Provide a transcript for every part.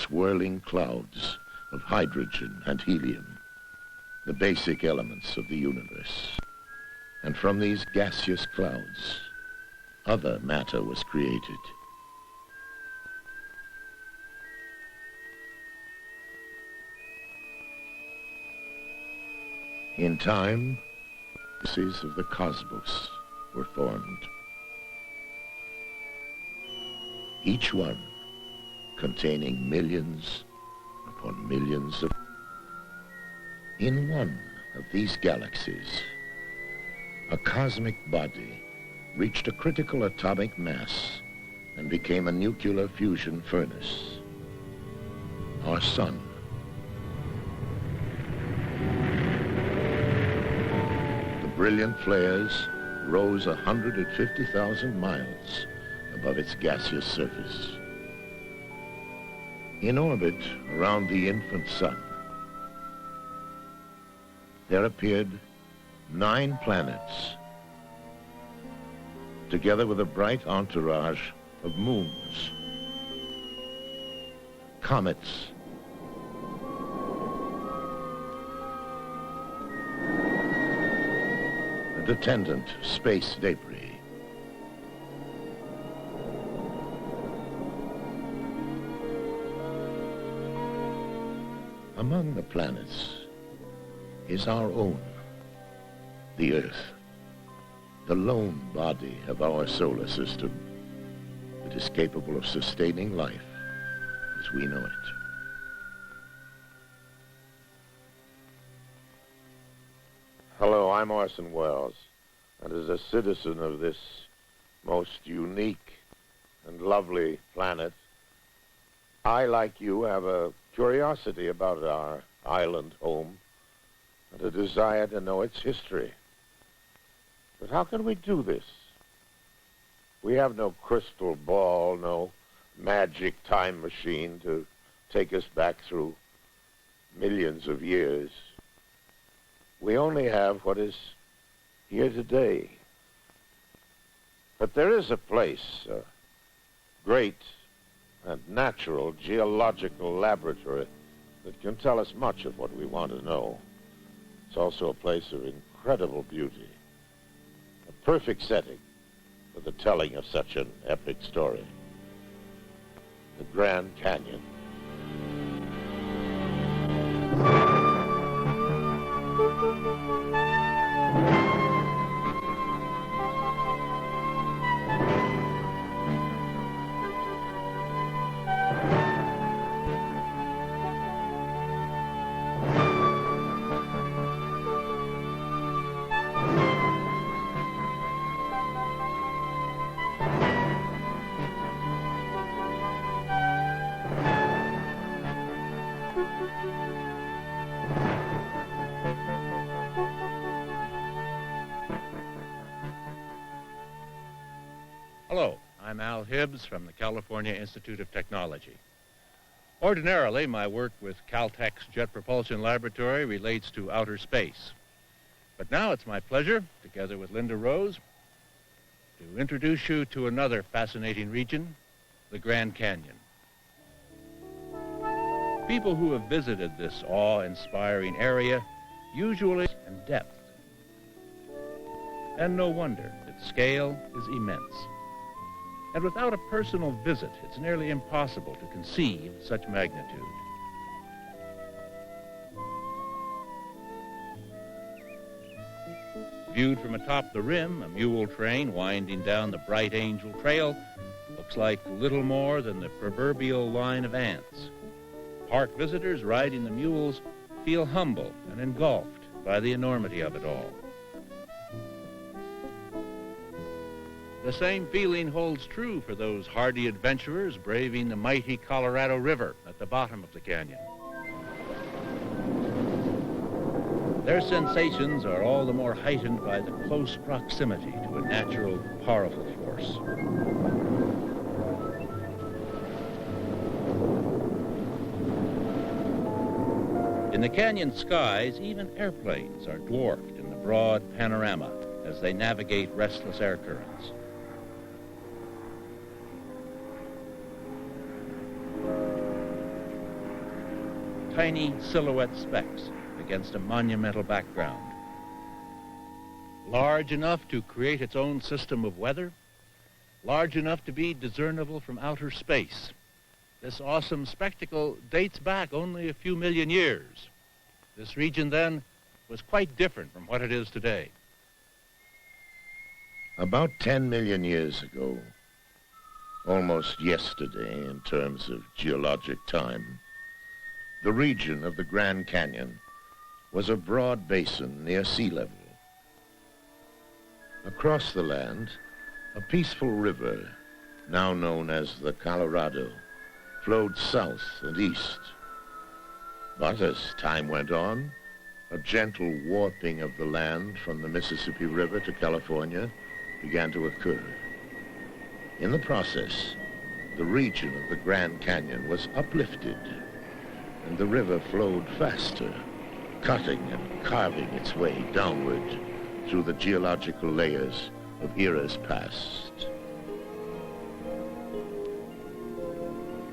swirling clouds of hydrogen and helium, the basic elements of the universe. And from these gaseous clouds, other matter was created. In time, galaxies of the cosmos were formed. Each one containing millions upon millions of... In one of these galaxies, a cosmic body reached a critical atomic mass and became a nuclear fusion furnace. Our sun. The brilliant flares rose 150,000 miles above its gaseous surface. In orbit around the infant sun, there appeared 9 planets, together with a bright entourage of moons, comets, and attendant space debris. Among the planets is our own, the Earth, the lone body of our solar system that is capable of sustaining life as we know it. Hello, I'm Orson Welles, and as a citizen of this most unique and lovely planet, I, like you, have a curiosity about our island home and a desire to know its history. But how can we do this? We have no crystal ball, no magic time machine to take us back through millions of years. We only have what is here today. But there is a place, a great and natural geological laboratory that can tell us much of what we want to know. It's also a place of incredible beauty, a perfect setting for the telling of such an epic story. The Grand Canyon. Hello, I'm Al Hibbs from the California Institute of Technology. Ordinarily, my work with Caltech's Jet Propulsion Laboratory relates to outer space. But now it's my pleasure, together with Linda Rose, to introduce you to another fascinating region, the Grand Canyon. People who have visited this awe-inspiring area usually in depth. And no wonder, its scale is immense. And without a personal visit, it's nearly impossible to conceive such magnitude. Viewed from atop the rim, a mule train winding down the Bright Angel Trail looks like little more than the proverbial line of ants. Park visitors riding the mules feel humble and engulfed by the enormity of it all. The same feeling holds true for those hardy adventurers braving the mighty Colorado River at the bottom of the canyon. Their sensations are all the more heightened by the close proximity to a natural, powerful force. In the canyon skies, even airplanes are dwarfed in the broad panorama as they navigate restless air currents. tiny silhouette specks against a monumental background. Large enough to create its own system of weather, large enough to be discernible from outer space. This awesome spectacle dates back only a few million years. This region then was quite different from what it is today. About 10 million years ago, almost yesterday in terms of geologic time, the region of the Grand Canyon was a broad basin near sea level. Across the land, a peaceful river, now known as the Colorado, flowed south and east. But as time went on, a gentle warping of the land from the Mississippi River to California began to occur. In the process, the region of the Grand Canyon was uplifted, and the river flowed faster, cutting and carving its way downward through the geological layers of eras past.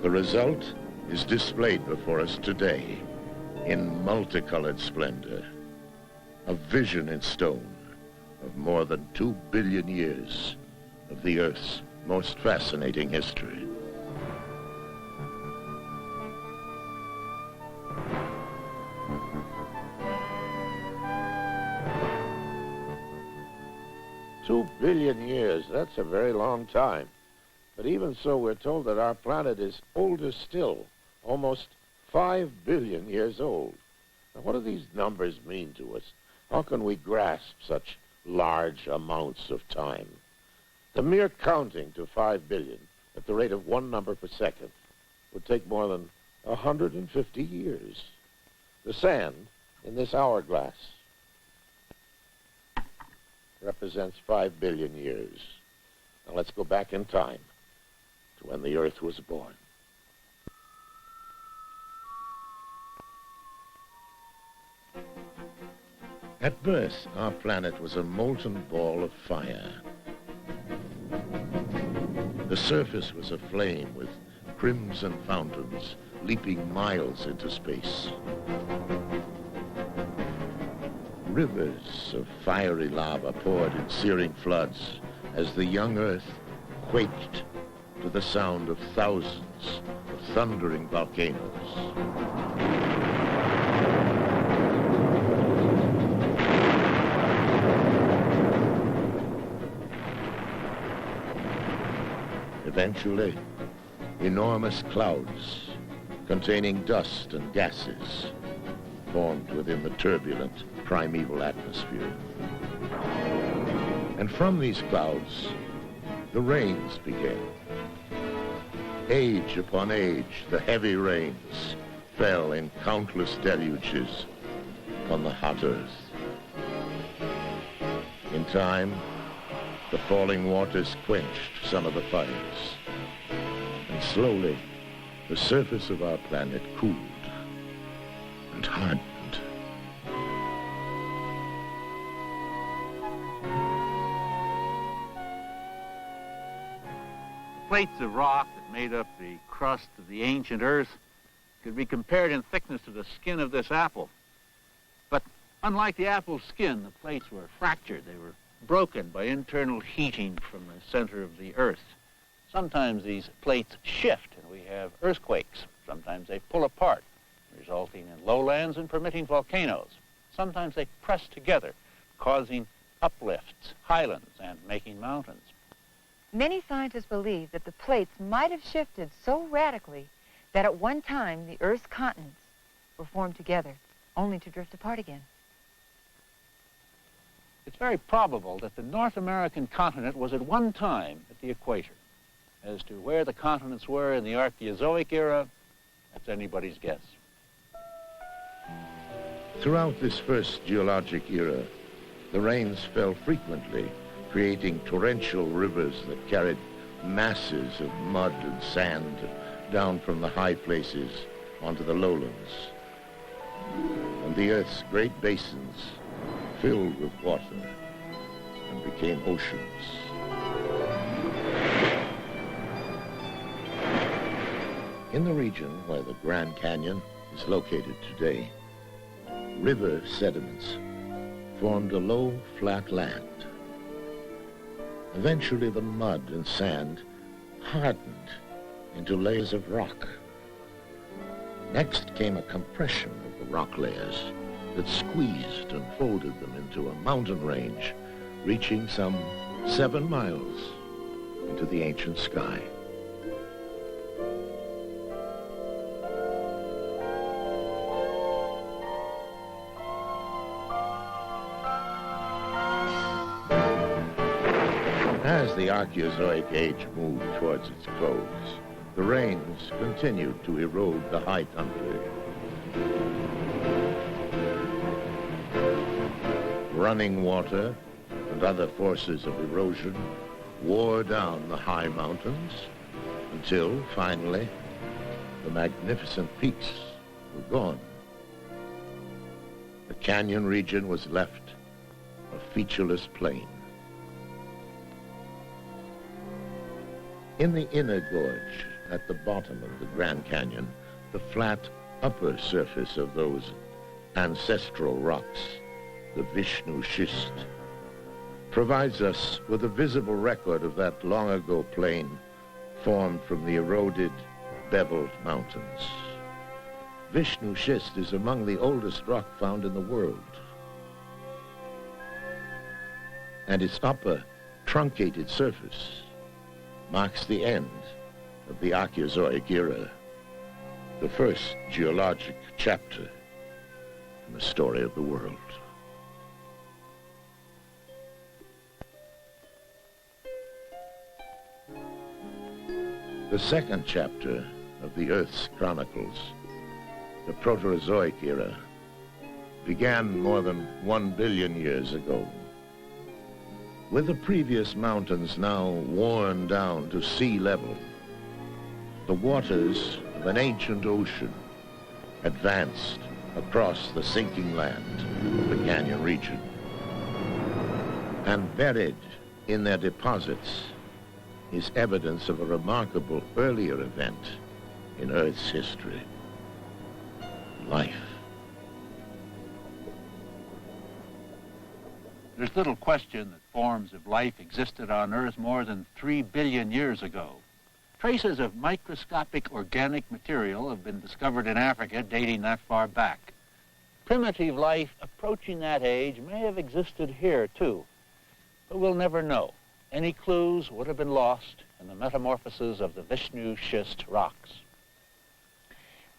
The result is displayed before us today in multicolored splendor, a vision in stone of more than 2 billion years of the Earth's most fascinating history. Two billion years, that's a very long time. But even so, we're told that our planet is older still, almost 5 billion years old. Now, what do these numbers mean to us? How can we grasp such large amounts of time? The mere counting to 5 billion at the rate of 1 number per second would take more than 150 years. The sand in this hourglass represents 5 billion years. Now let's go back in time to when the Earth was born. At birth, our planet was a molten ball of fire. The surface was aflame with crimson fountains leaping miles into space. Rivers of fiery lava poured in searing floods as the young Earth quaked to the sound of thousands of thundering volcanoes. Eventually, enormous clouds containing dust and gases formed within the turbulent primeval atmosphere. And from these clouds, the rains began. Age upon age, the heavy rains fell in countless deluges upon the hot earth. In time, the falling waters quenched some of the fires, and slowly, the surface of our planet cooled and hardened. Plates of rock that made up the crust of the ancient Earth could be compared in thickness to the skin of this apple. But unlike the apple's skin, the plates were fractured. They were broken by internal heating from the center of the Earth. Sometimes these plates shift and we have earthquakes. Sometimes they pull apart, resulting in lowlands and permitting volcanoes. Sometimes they press together, causing uplifts, highlands, and making mountains. Many scientists believe that the plates might have shifted so radically that at one time the Earth's continents were formed together, only to drift apart again. It's very probable that the North American continent was at one time at the equator. As to where the continents were in the Archaeozoic era, that's anybody's guess. Throughout this first geologic era, the rains fell frequently, creating torrential rivers that carried masses of mud and sand down from the high places onto the lowlands. And the Earth's great basins filled with water and became oceans. In the region where the Grand Canyon is located today, river sediments formed a low, flat land. Eventually, the mud and sand hardened into layers of rock. Next came a compression of the rock layers that squeezed and folded them into a mountain range, reaching some 7 miles into the ancient sky. As the Archeozoic age moved towards its close, the rains continued to erode the high country. Running water and other forces of erosion wore down the high mountains until, finally, the magnificent peaks were gone. The canyon region was left a featureless plain. In the inner gorge, at the bottom of the Grand Canyon, the flat upper surface of those ancestral rocks, the Vishnu schist, provides us with a visible record of that long-ago plain formed from the eroded, beveled mountains. Vishnu schist is among the oldest rock found in the world, and its upper, truncated surface marks the end of the Archeozoic era, the first geologic chapter in the story of the world. The second chapter of the Earth's chronicles, the Proterozoic era, began more than 1 billion years ago. With the previous mountains now worn down to sea level, the waters of an ancient ocean advanced across the sinking land of the canyon region. And buried in their deposits is evidence of a remarkable earlier event in Earth's history: life. There's little question that forms of life existed on Earth more than 3 billion years ago. Traces of microscopic organic material have been discovered in Africa dating that far back. Primitive life approaching that age may have existed here too, but we'll never know. Any clues would have been lost in the metamorphosis of the Vishnu schist rocks.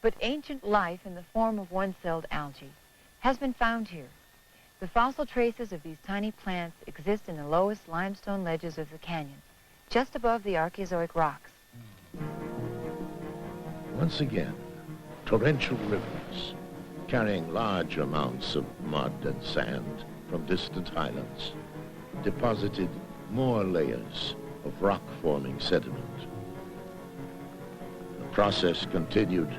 But ancient life in the form of one-celled algae has been found here. The fossil traces of these tiny plants exist in the lowest limestone ledges of the canyon, just above the Archeozoic rocks. Once again, torrential rivers carrying large amounts of mud and sand from distant highlands deposited more layers of rock-forming sediment. The process continued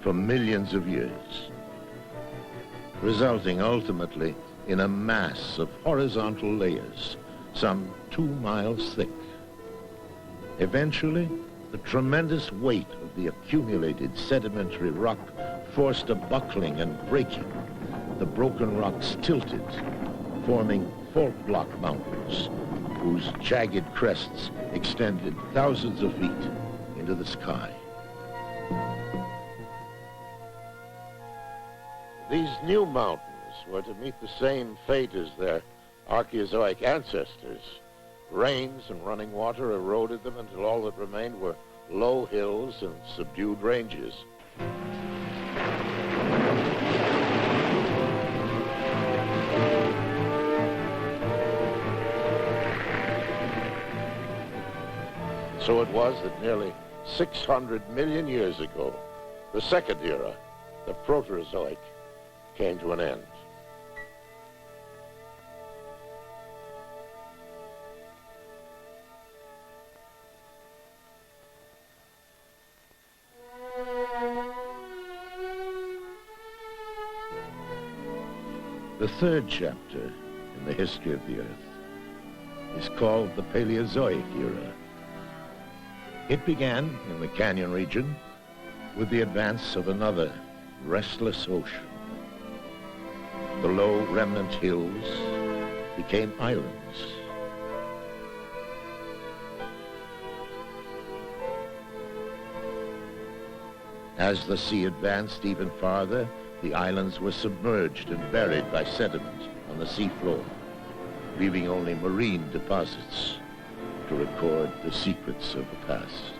for millions of years, resulting ultimately in a mass of horizontal layers, some 2 miles thick. Eventually, the tremendous weight of the accumulated sedimentary rock forced a buckling and breaking. The broken rocks tilted, forming fault block mountains, whose jagged crests extended thousands of feet into the sky. These new mountains were to meet the same fate as their Archeozoic ancestors. Rains and running water eroded them until all that remained were low hills and subdued ranges. So it was that nearly 600 million years ago, the second era, the Proterozoic, came to an end. The third chapter in the history of the Earth is called the Paleozoic era. It began in the canyon region with the advance of another restless ocean. The low remnant hills became islands. As the sea advanced even farther, the islands were submerged and buried by sediment on the seafloor, leaving only marine deposits to record the secrets of the past.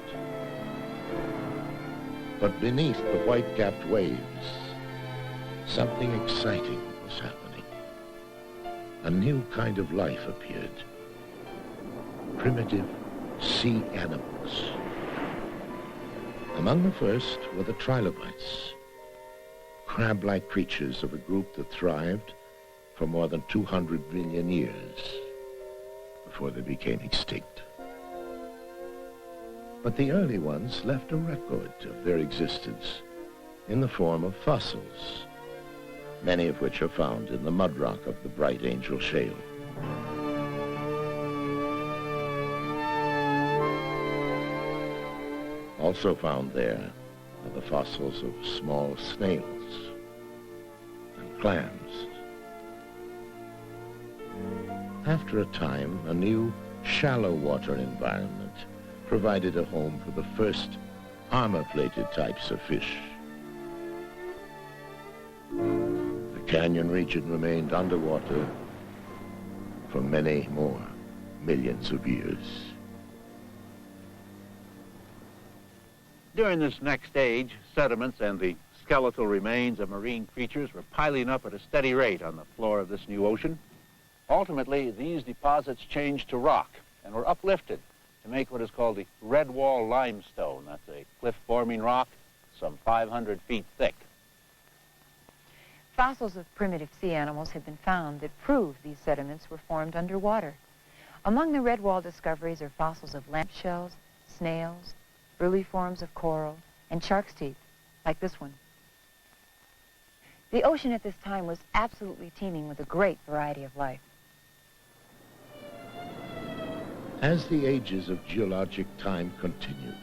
But beneath the white-capped waves, something exciting was happening. A new kind of life appeared. Primitive sea animals. Among the first were the trilobites, crab-like creatures of a group that thrived for more than 200 million years before they became extinct. But the early ones left a record of their existence in the form of fossils, many of which are found in the mud rock of the Bright Angel Shale. Also found there are the fossils of small snails and clams. After a time, a new shallow water environment provided a home for the first armor-plated types of fish. The canyon region remained underwater for many more millions of years. During this next age, sediments and the skeletal remains of marine creatures were piling up at a steady rate on the floor of this new ocean. Ultimately, these deposits changed to rock and were uplifted to make what is called the red wall limestone. That's a cliff-forming rock some 500 feet thick. Fossils of primitive sea animals have been found that prove these sediments were formed underwater. Among the red wall discoveries are fossils of lamp shells, snails, early forms of coral, and shark's teeth, like this one. The ocean at this time was absolutely teeming with a great variety of life. As the ages of geologic time continued,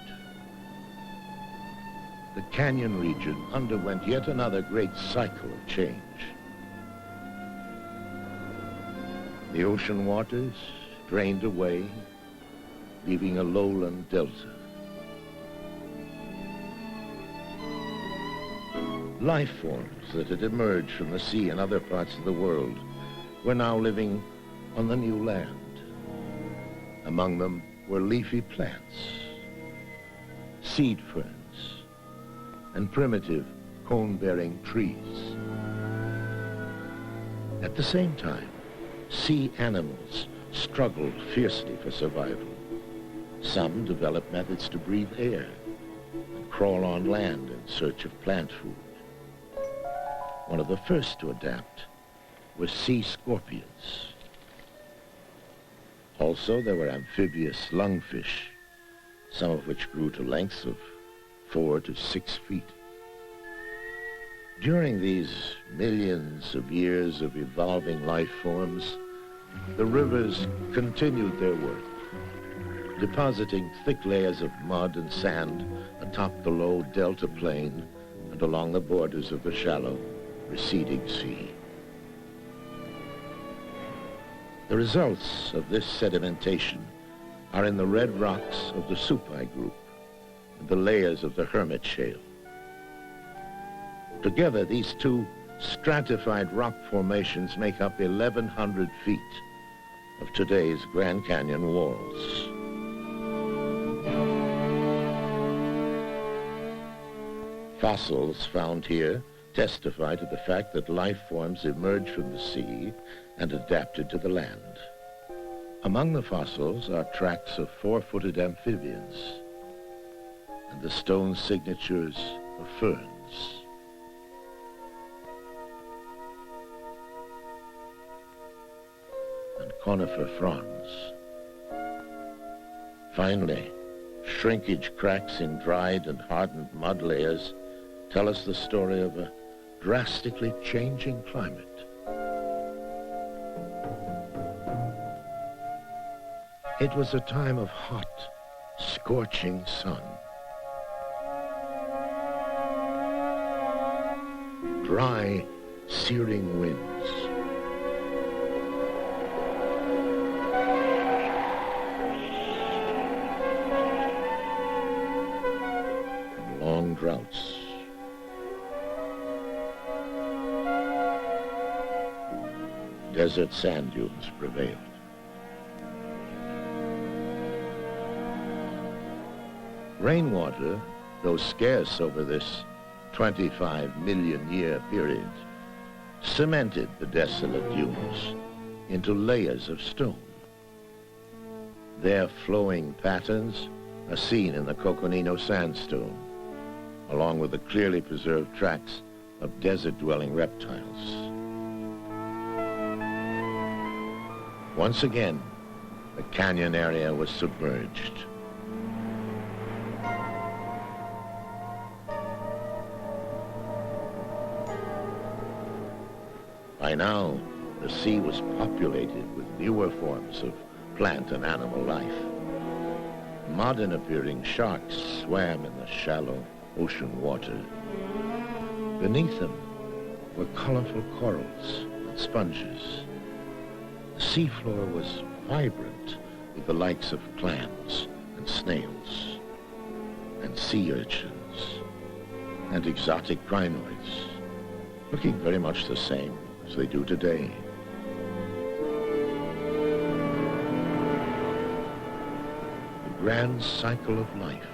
the canyon region underwent yet another great cycle of change. The ocean waters drained away, leaving a lowland delta. Life forms that had emerged from the sea in other parts of the world were now living on the new land. Among them were leafy plants, seed ferns, and primitive cone-bearing trees. At the same time, sea animals struggled fiercely for survival. Some developed methods to breathe air and crawl on land in search of plant food. One of the first to adapt was sea scorpions. Also, there were amphibious lungfish, some of which grew to lengths of 4 to 6 feet. During these millions of years of evolving life forms, the rivers continued their work, depositing thick layers of mud and sand atop the low delta plain and along the borders of the shallow, receding sea. The results of this sedimentation are in the red rocks of the Supai group and the layers of the Hermit Shale. Together, these two stratified rock formations make up 1,100 feet of today's Grand Canyon walls. Fossils found here testify to the fact that life forms emerged from the sea and adapted to the land. Among the fossils are tracks of 4-footed amphibians and the stone signatures of ferns. And conifer fronds. Finally, shrinkage cracks in dried and hardened mud layers tell us the story of a drastically changing climate. It was a time of hot, scorching sun. dry, searing winds. And long droughts. Desert sand dunes prevailed. Rainwater, though scarce over this 25-million-year period, cemented the desolate dunes into layers of stone. Their flowing patterns are seen in the Coconino sandstone, along with the clearly preserved tracks of desert-dwelling reptiles. Once again, the canyon area was submerged. By now, the sea was populated with newer forms of plant and animal life. Modern-appearing sharks swam in the shallow ocean water. Beneath them were colorful corals and sponges. The seafloor was vibrant with the likes of clams and snails and sea urchins and exotic crinoids, looking very much the same as they do today. The grand cycle of life,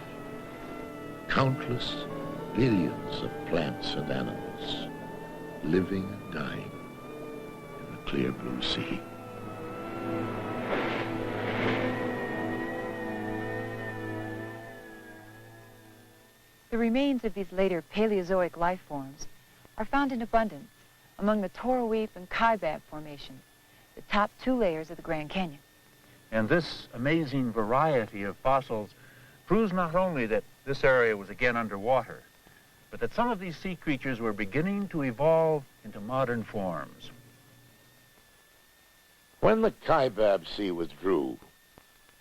countless billions of plants and animals, living and dying in the clear blue sea. The remains of these later Paleozoic life forms are found in abundance among the Toroweap and Kaibab formations, the top two layers of the Grand Canyon. And this amazing variety of fossils proves not only that this area was again underwater, but that some of these sea creatures were beginning to evolve into modern forms. When the Kaibab Sea withdrew,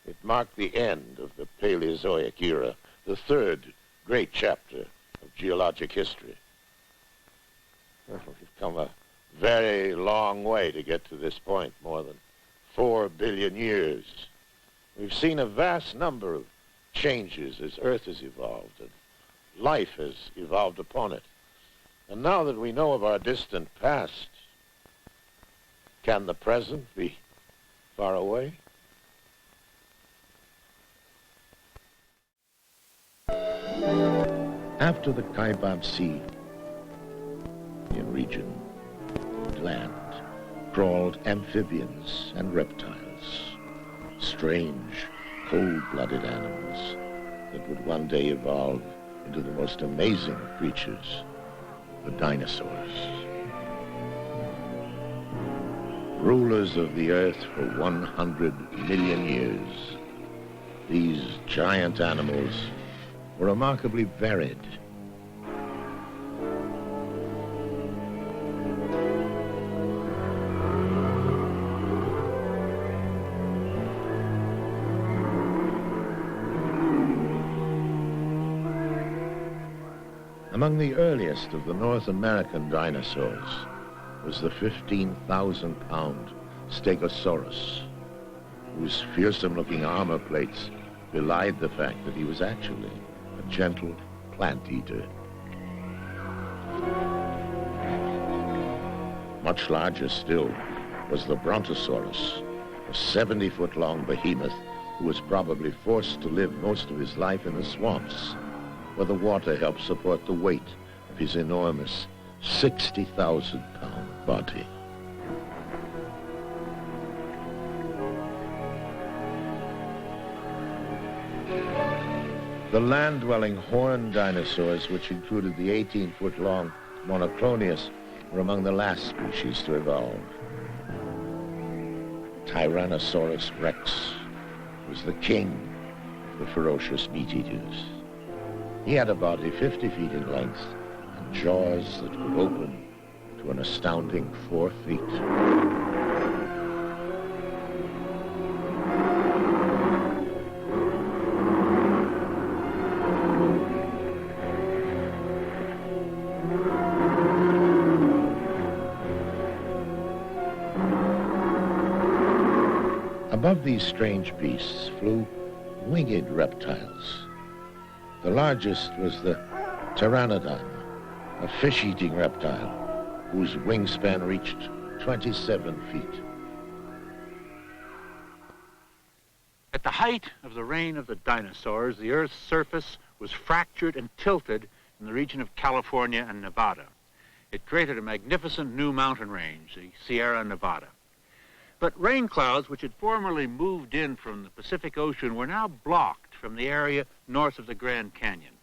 it marked the end of the Paleozoic era, the third great chapter of geologic history. Well, we've come a very long way to get to this point, more than 4 billion years. We've seen a vast number of changes as Earth has evolved and life has evolved upon it. And now that we know of our distant past, can the present be far away? After the Kaibab Sea region, land crawled amphibians and reptiles, strange, cold-blooded animals that would one day evolve into the most amazing of creatures, the dinosaurs. Rulers of the earth for 100 million years, these giant animals were remarkably varied. Among the earliest of the North American dinosaurs was the 15,000-pound Stegosaurus, whose fearsome-looking armor plates belied the fact that he was actually a gentle plant-eater. Much larger still was the Brontosaurus, a 70-foot-long behemoth who was probably forced to live most of his life in the swamps, where the water helped support the weight of his enormous 60,000-pound body. The land-dwelling horned dinosaurs, which included the 18-foot-long Monoclonius, were among the last species to evolve. Tyrannosaurus rex was the king of the ferocious meat-eaters. He had a body 50 feet in length and jaws that could open to an astounding 4 feet. Above these strange beasts flew winged reptiles. The largest was the pteranodon, a fish-eating reptile whose wingspan reached 27 feet. At the height of the reign of the dinosaurs, the Earth's surface was fractured and tilted in the region of California and Nevada. It created a magnificent new mountain range, the Sierra Nevada. But rain clouds, which had formerly moved in from the Pacific Ocean, were now blocked from the area north of the Grand Canyon.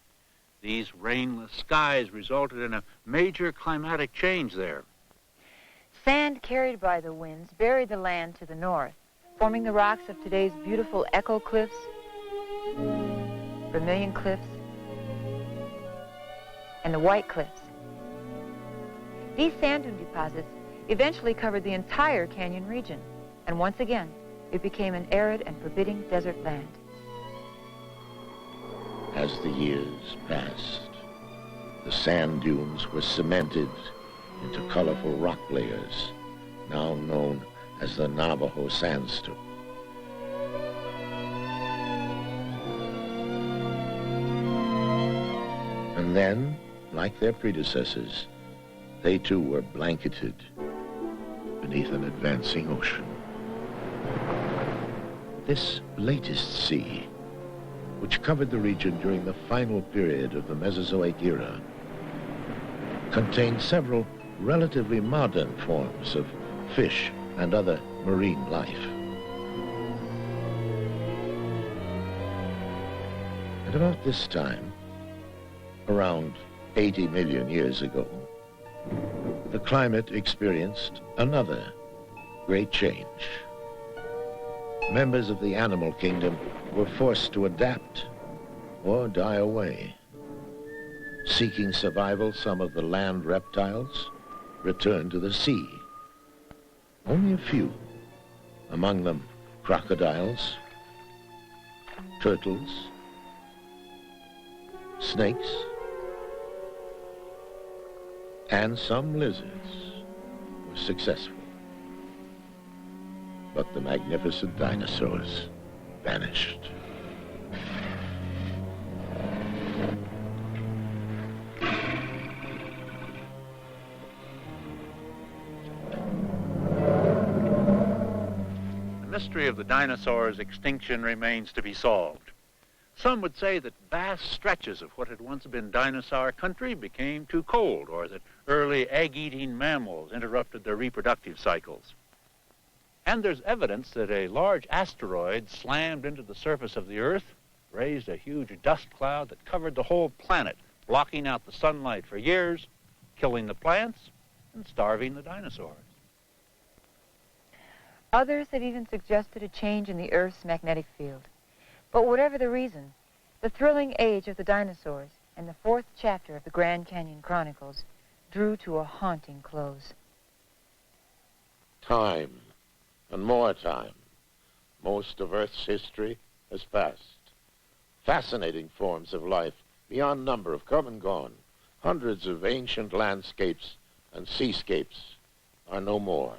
These rainless skies resulted in a major climatic change there. Sand carried by the winds buried the land to the north, forming the rocks of today's beautiful Echo Cliffs, Vermilion Cliffs, and the White Cliffs. These sand dune deposits eventually covered the entire canyon region, and once again, it became an arid and forbidding desert land. As the years passed, the sand dunes were cemented into colorful rock layers, now known as the Navajo sandstone. And then, like their predecessors, they too were blanketed beneath an advancing ocean. This latest sea, which covered the region during the final period of the Mesozoic era, contained several relatively modern forms of fish and other marine life. At about this time, around 80 million years ago, the climate experienced another great change. Members of the animal kingdom were forced to adapt or die away. Seeking survival, some of the land reptiles returned to the sea. Only a few, among them crocodiles, turtles, snakes, and some lizards were successful. But the magnificent dinosaurs vanished. The mystery of the dinosaurs' extinction remains to be solved. Some would say that vast stretches of what had once been dinosaur country became too cold, or that early egg-eating mammals interrupted their reproductive cycles. And there's evidence that a large asteroid slammed into the surface of the Earth, raised a huge dust cloud that covered the whole planet, blocking out the sunlight for years, killing the plants, and starving the dinosaurs. Others have even suggested a change in the Earth's magnetic field. But whatever the reason, the thrilling age of the dinosaurs and the fourth chapter of the Grand Canyon Chronicles drew to a haunting close. Time, and more time. Most of Earth's history has passed. Fascinating forms of life beyond number have come and gone. Hundreds of ancient landscapes and seascapes are no more.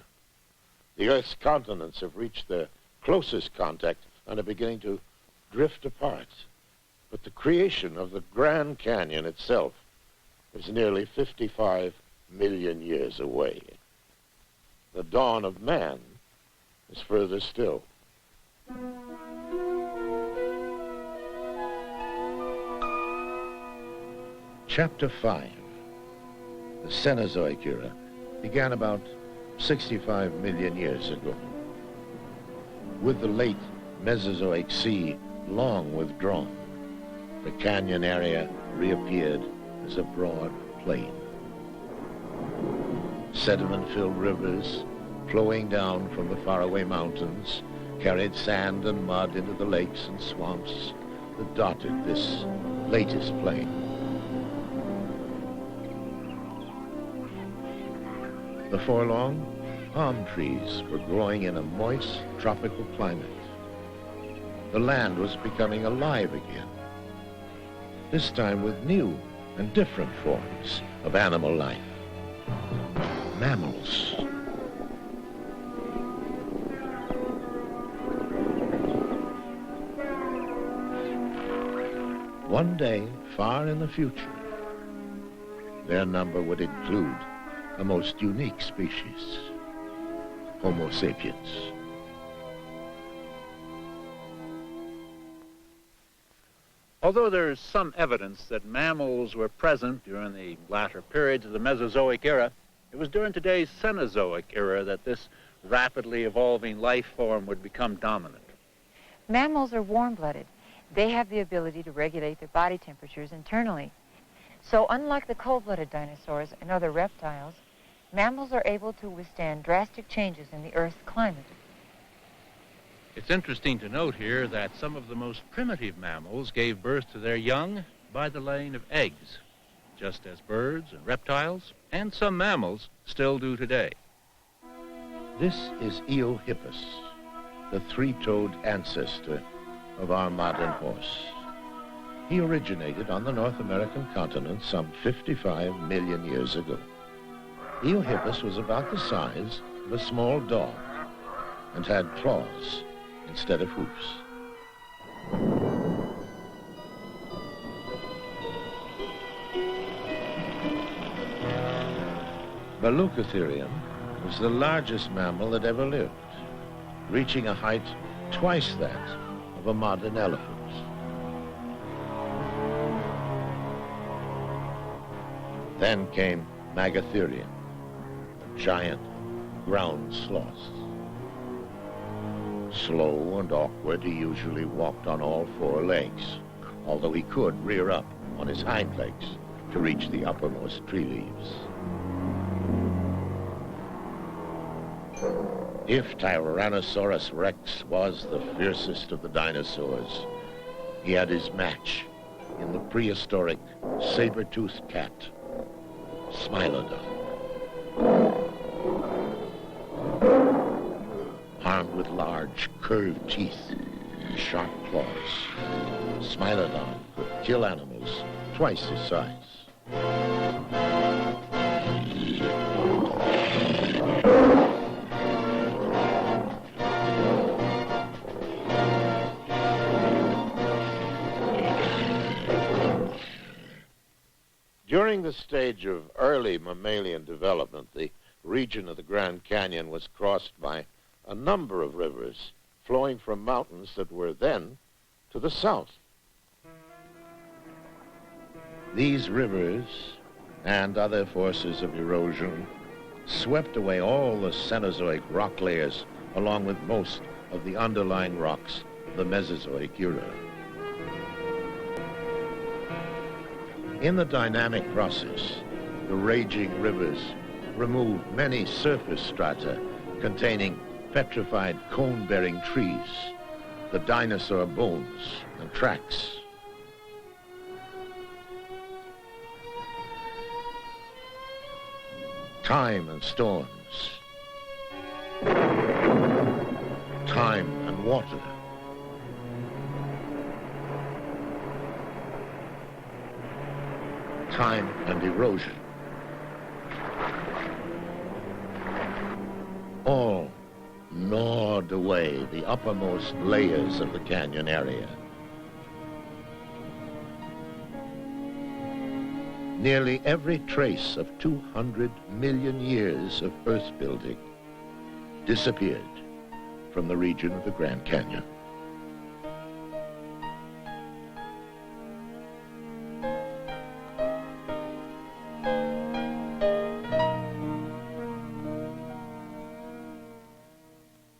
The Earth's continents have reached their closest contact and are beginning to drift apart. But the creation of the Grand Canyon itself is nearly 55 million years away. The dawn of man is further still. Chapter 5, the Cenozoic era, began about 65 million years ago. With the late Mesozoic sea long withdrawn, the canyon area reappeared as a broad plain. Sediment-filled rivers flowing down from the faraway mountains carried sand and mud into the lakes and swamps that dotted this latest plain. Before long, palm trees were growing in a moist, tropical climate. The land was becoming alive again, this time with new and different forms of animal life. Mammals. One day, far in the future, their number would include a most unique species, Homo sapiens. Although there is some evidence that mammals were present during the latter periods of the Mesozoic era, it was during today's Cenozoic era that this rapidly evolving life form would become dominant. Mammals are warm-blooded. They have the ability to regulate their body temperatures internally. So unlike the cold-blooded dinosaurs and other reptiles, mammals are able to withstand drastic changes in the Earth's climate. It's interesting to note here that some of the most primitive mammals gave birth to their young by the laying of eggs, just as birds and reptiles and some mammals still do today. This is Eohippus, the three-toed ancestor of our modern horse. He originated on the North American continent some 55 million years ago. Eohippus was about the size of a small dog and had claws instead of hoofs. Baluchitherium was the largest mammal that ever lived, reaching a height twice that of a modern elephant. Then came Megatherium, a giant ground sloth. Slow and awkward, he usually walked on all four legs, although he could rear up on his hind legs to reach the uppermost tree leaves. If Tyrannosaurus Rex was the fiercest of the dinosaurs, he had his match in the prehistoric saber-toothed cat, Smilodon. Armed with large, curved teeth and sharp claws, Smilodon could kill animals twice his size. During the stage of early mammalian development, the region of the Grand Canyon was crossed by a number of rivers flowing from mountains that were then to the south. These rivers and other forces of erosion swept away all the Cenozoic rock layers along with most of the underlying rocks of the Mesozoic era. In the dynamic process, the raging rivers removed many surface strata containing petrified cone-bearing trees, the dinosaur bones and tracks. Time and storms. Time and water. Time and erosion. All gnawed away the uppermost layers of the canyon area. Nearly every trace of 200 million years of earth building disappeared from the region of the Grand Canyon.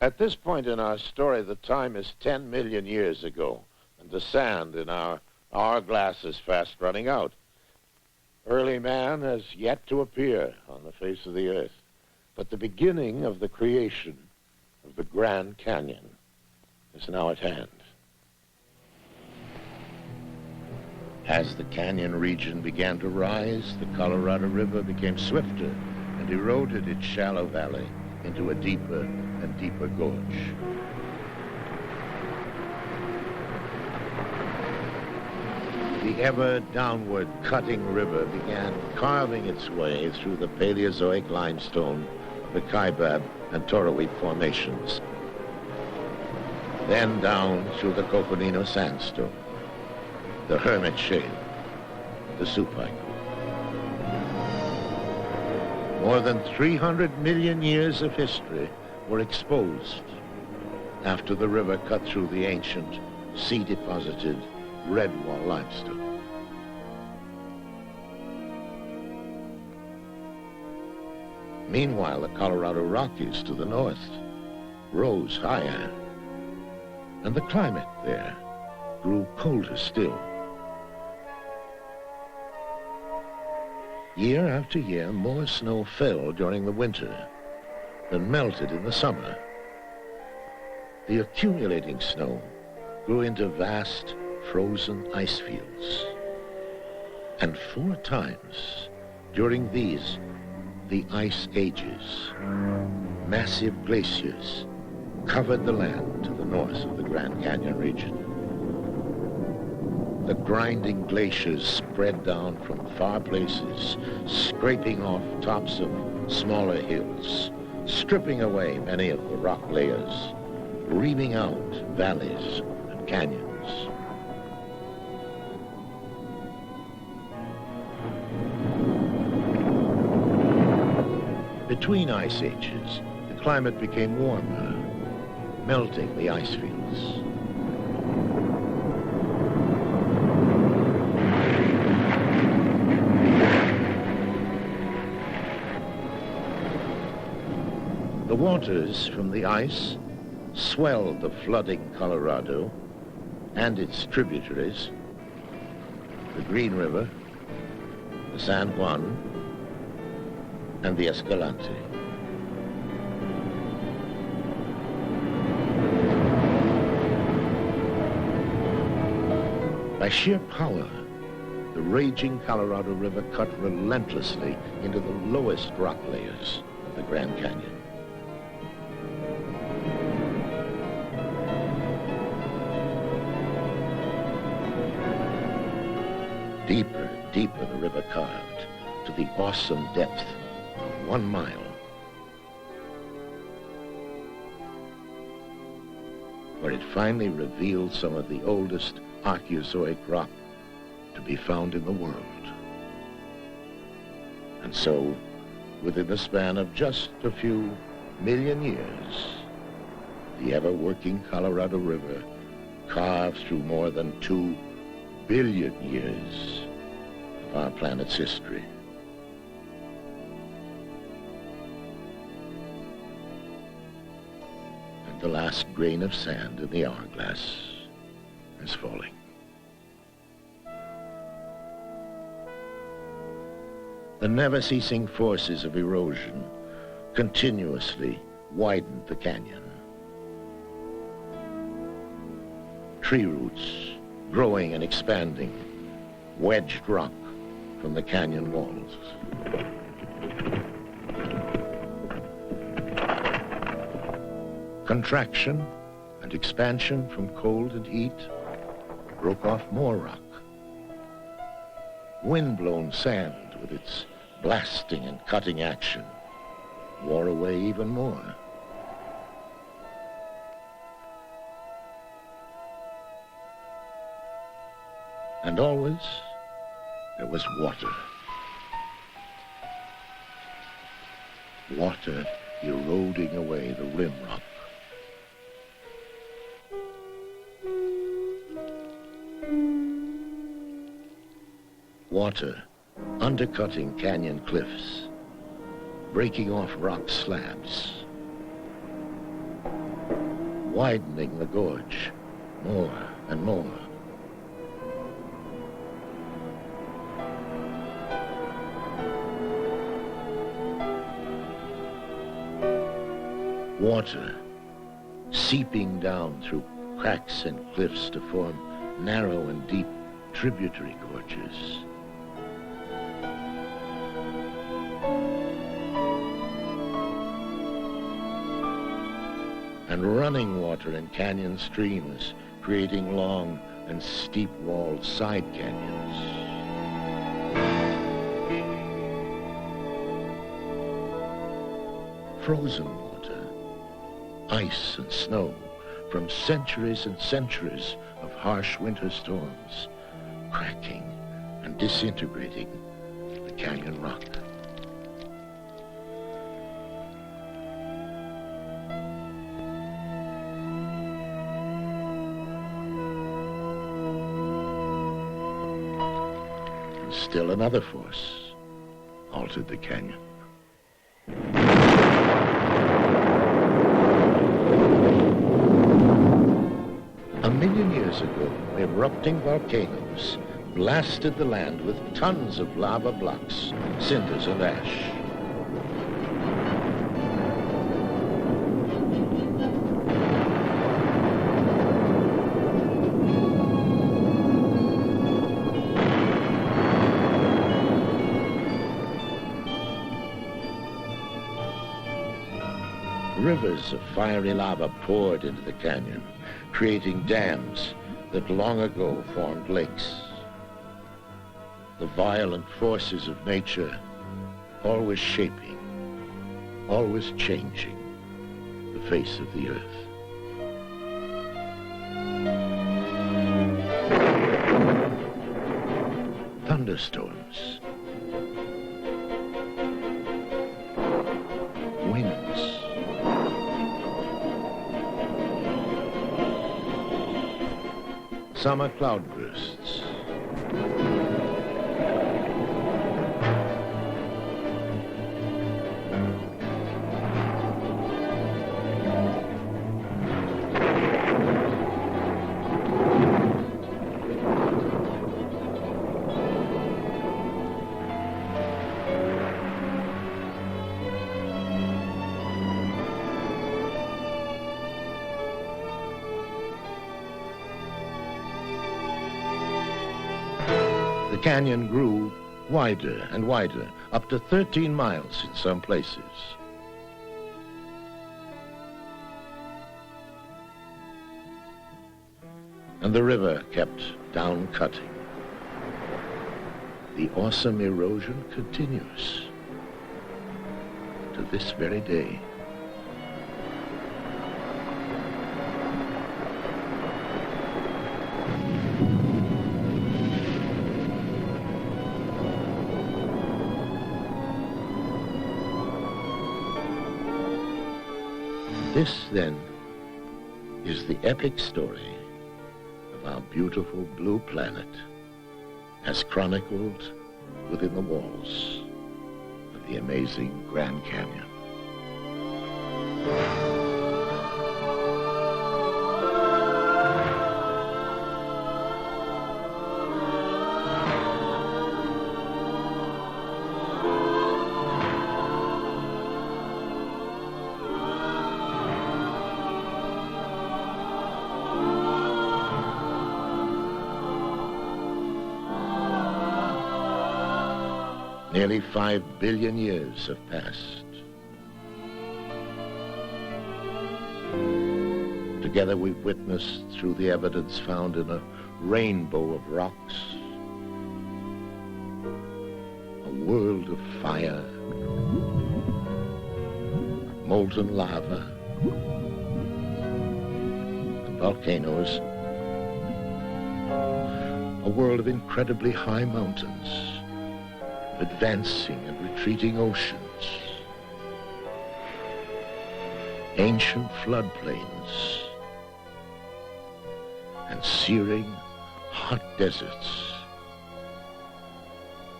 At this point in our story, the time is 10 million years ago, and the sand in our hourglass is fast running out. Early man has yet to appear on the face of the earth, but the beginning of the creation of the Grand Canyon is now at hand. As the canyon region began to rise, the Colorado River became swifter and eroded its shallow valley into a deeper and deeper gorge. The ever downward cutting river began carving its way through the Paleozoic limestone of the Kaibab and Toroid formations, then down through the Coconino sandstone. the Hermit Shale, the Supaiku. More than 300 million years of history were exposed after the river cut through the ancient, sea-deposited Redwall limestone. Meanwhile, the Colorado Rockies to the north rose higher, and the climate there grew colder still. Year after year, more snow fell during the winter than melted in the summer. The accumulating snow grew into vast, frozen ice fields. And 4 times during these, the ice ages, massive glaciers covered the land to the north of the Grand Canyon region. The grinding glaciers spread down from far places, scraping off tops of smaller hills, stripping away many of the rock layers, reaming out valleys and canyons. Between ice ages, the climate became warmer, melting the ice fields. The waters from the ice swelled the flooding Colorado and its tributaries, the Green River, the San Juan, and the Escalante. By sheer power, the raging Colorado River cut relentlessly into the lowest rock layers of the Grand Canyon. Deeper, deeper the river carved to the awesome depth of 1 mile. Where it finally revealed some of the oldest Archeozoic rock to be found in the world. And so, within the span of just a few million years, the ever-working Colorado River carved through more than 2 billion years of our planet's history. And the last grain of sand in the hourglass is falling. The never-ceasing forces of erosion continuously widened the canyon. Tree roots growing and expanding, wedged rock from the canyon walls. Contraction and expansion from cold and heat broke off more rock. Wind-blown sand with its blasting and cutting action wore away even more. And always, there was water. Water eroding away the rim rock. Water undercutting canyon cliffs, breaking off rock slabs, widening the gorge more and more. Water seeping down through cracks and cliffs to form narrow and deep tributary gorges. And running water in canyon streams, creating long and steep-walled side canyons. Frozen water, ice and snow from centuries and centuries of harsh winter storms cracking and disintegrating the canyon rock. And still another force altered the canyon. A million years ago, erupting volcanoes blasted the land with tons of lava blocks, cinders, and ash. Rivers of fiery lava poured into the canyon, creating dams that long ago formed lakes. The violent forces of nature, always shaping, always changing the face of the earth. Thunderstorms, winds, summer cloudbursts, the canyon grew wider and wider, up to 13 miles in some places. And the river kept down cutting. The awesome erosion continues to this very day. This, then, is the epic story of our beautiful blue planet as chronicled within the walls of the amazing Grand Canyon. Nearly 5 billion years have passed. Together we've witnessed through the evidence found in a rainbow of rocks, a world of fire, molten lava, and volcanoes, a world of incredibly high mountains, advancing and retreating oceans, ancient floodplains, and searing, hot deserts,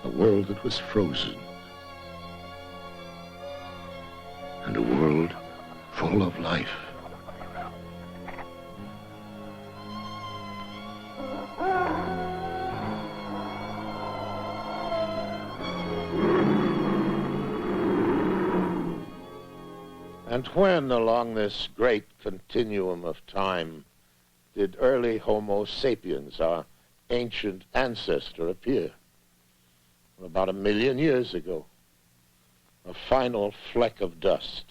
a world that was frozen, and a world full of life. And when along this great continuum of time did early Homo sapiens, our ancient ancestor, appear? About 1 million years ago, a final fleck of dust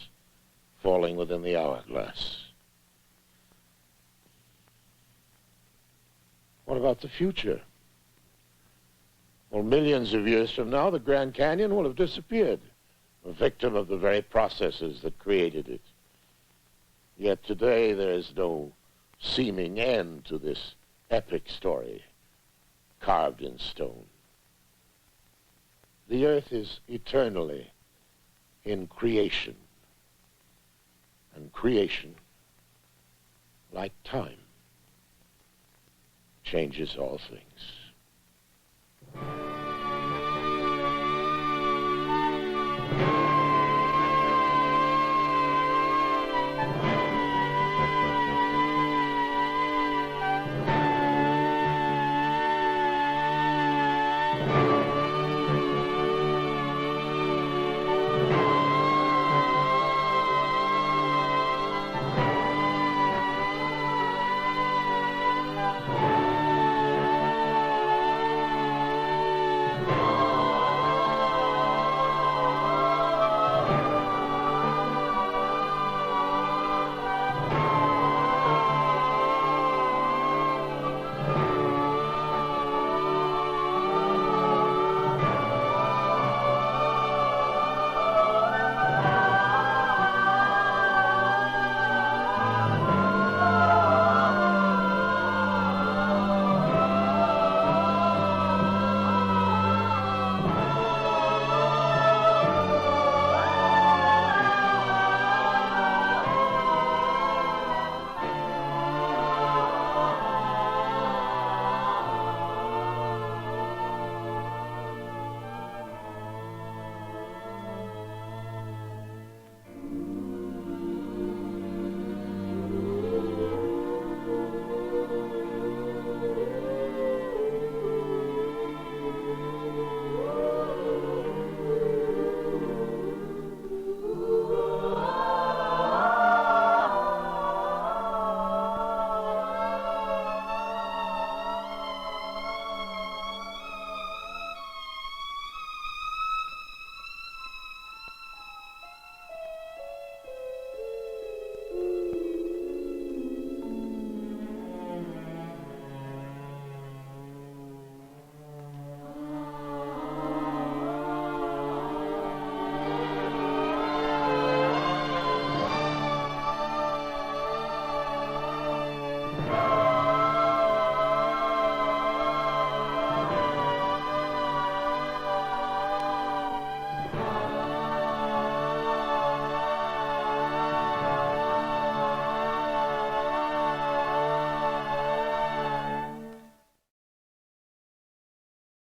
falling within the hourglass. What about the future? Well, millions of years from now, the Grand Canyon will have disappeared, a victim of the very processes that created it. Yet today there is no seeming end to this epic story carved in stone. The earth is eternally in creation, and creation, like time, changes all things.